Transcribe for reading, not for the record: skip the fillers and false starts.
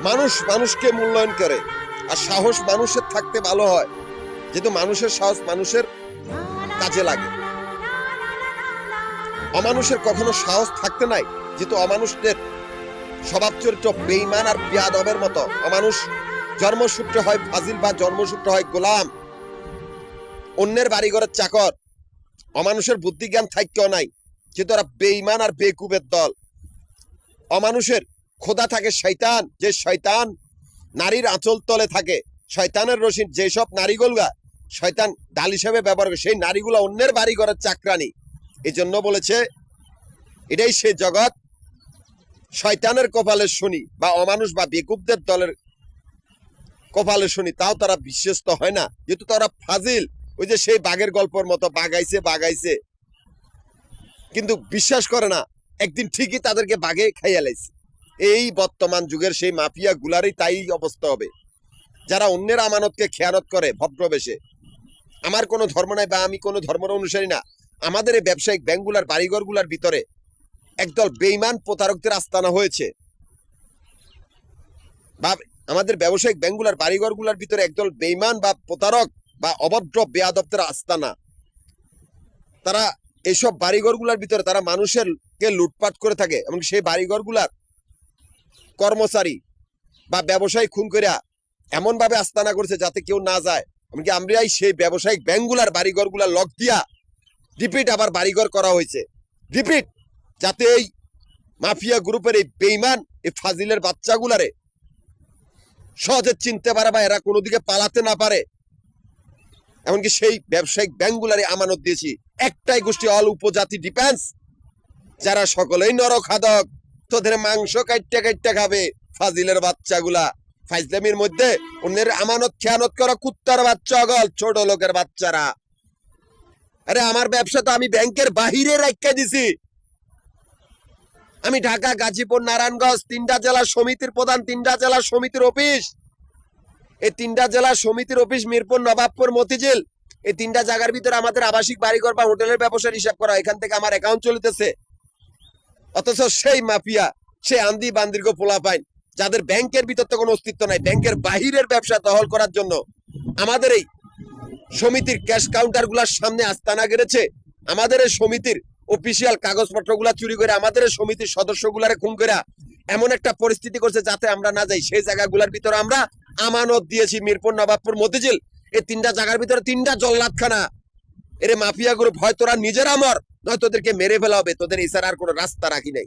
মানুষ মানুষকে মূল্যায়ন করে, আর সাহস মানুষের থাকতে ভালো হয়, যেহেতু মানুষের সাহস মানুষের কাজে লাগে। অমানুষের কখনো সাহস থাকতে নাই, যেহেতু অমানুষদের স্বভাব চরিত্র বেঈমান আর বেয়াদবের মতো। অমানুষ জন্মসূত্রে হয় ফাজিল বা জন্মসূত্রে হয় গোলাম, অন্যের বাড়িঘরের চাকর। অমানুষের বুদ্ধি জ্ঞান থাকতেও নাই, যেহেতু ওরা বেঈমান আর বেকুবের দল। অমানুষের খোদা থাকে শয়তান, যে শয়তান নারীর আঁচল তলে থাকে। শয়তানের রশিদ যেসব নারীগুলা শয়তান ডাল হিসেবে ব্যবহার করে, সেই নারীগুলা অন্যের বাড়ি ঘরের চাকরানি। এই জন্য বলেছে এটাই সে জগৎ শয়তানের কপালে শনি, বা অমানুষ বা বেকুবদের দলের কপালে শনি। তাও তারা বিশ্বস্ত হয় না, যেহেতু তারা ফাজিল। ওই যে সেই বাঘের গল্পের মতো, বাগাইছে কিন্তু বিশ্বাস করে না, একদিন ঠিকই তাদেরকে বাঘে খাইয়া লাইছে। এই বর্তমান যুগের সেই মাফিয়া গুলারই তাই অবস্থা হবে, যারা অন্যের আমানতকে খেয়ানত করে ভদ্রবেশে। আমার কোনো ধর্ম নাই বা আমি কোনো ধর্মের অনুসারী না। আমাদের এই ব্যবসায়িক ব্যাংকগুলার বাড়িঘরগুলার ভিতরে একদল বেঈমান প্রতারকদের আস্তানা হয়েছে, বা আমাদের ব্যবসায়িক ব্যাংকগুলার বাড়িঘরগুলার ভিতরে একদল বেঈমান বা প্রতারক বা অভদ্র বেয়াদবদের আস্তানা। তারা এইসব বাড়িঘরগুলার ভিতরে তারা মানুষেরকে লুটপাট করে থাকে, এমনকি সেই বাড়িঘরগুলার কর্মচারী বা ব্যবসায়ী খুন করিয়া এমন ভাবে আস্তানা করছে যাতে কেউ না যায়। এমনকি আমরাই সেই ব্যবসায়িক ব্যাংকগুলার বাড়িঘরগুলার লক দিয়া রিপিট আবার বাড়িঘর করা হয়েছে, রিপিট, যাতে এই মাফিয়া গ্রুপের এই বেঈমান এই ফাজিলের বাচ্চাগুলারে সহজে চিনতে পারে বা এরা কোনো দিকে পালাতে না পারে। এমনকি সেই ব্যবসায়িক ব্যাংকগুলারে আমানত দিয়েছি একটাই গোষ্ঠী, অল উপজাতি ডিফেন্স, যারা সকলেই নরখাদক, তোদের মাংস কাইটটা খাবে। ফাজিলের বাচ্চাগুলা ফাইজলামির মধ্যে অন্যের আমানত খেয়ানত করা কুত্তার বাচ্চা, অগল ছোট লোকের বাচ্চারা। আরে আমার ব্যবসা তো আমি ব্যাংকের বাহিরে রাখা দিছি। আমি ঢাকা, গাজীপুর, নারায়ণগঞ্জ তিনটা জেলা সমিতির প্রধান, তিনটা জেলা সমিতির অফিস। এই তিনটা জেলা সমিতির অফিস মিরপুর, নবাবপুর, মতিঝিল, এই তিনটা জায়গার ভিতরে আমাদের আবাসিক বাড়িঘর বা হোটেলের ব্যবসার হিসাব করা, এখান থেকে আমার অ্যাকাউন্ট চলিতেছে। অথচ সেই মাফিয়া, সেই আন্দি বান্দির্গ পোলা পাইন, যাদের ব্যাংকের ভিতর তো কোনো অস্তিত্ব নাই, ব্যাংকের বাহিরের ব্যবসা দখল করার জন্য আমাদের এই সমিতির ক্যাশ কাউন্টার গুলার সামনে আস্তানা গেড়েছে। আমাদের এই সমিতির অফিসিয়াল কাগজপত্র গুলা চুরি করে, আমাদের এই সমিতির সদস্য গুলারে খুন করে এমন একটা পরিস্থিতি করছে যাতে আমরা না যাই। সেই জায়গাগুলোর ভিতরে আমরা আমানত দিয়েছি মিরপুর, নবাবপুর, মতিঝিল, এই তিনটা জায়গার ভিতরে তিনটা জল্লাদখানা। এর মাফিয়া গ্রুপ হয় তোরা নিজেরা মর, নয় তোদেরকে মেরে ফেলা হবে, তোদের এছাড়া আর কোনো রাস্তা রাখি নাই।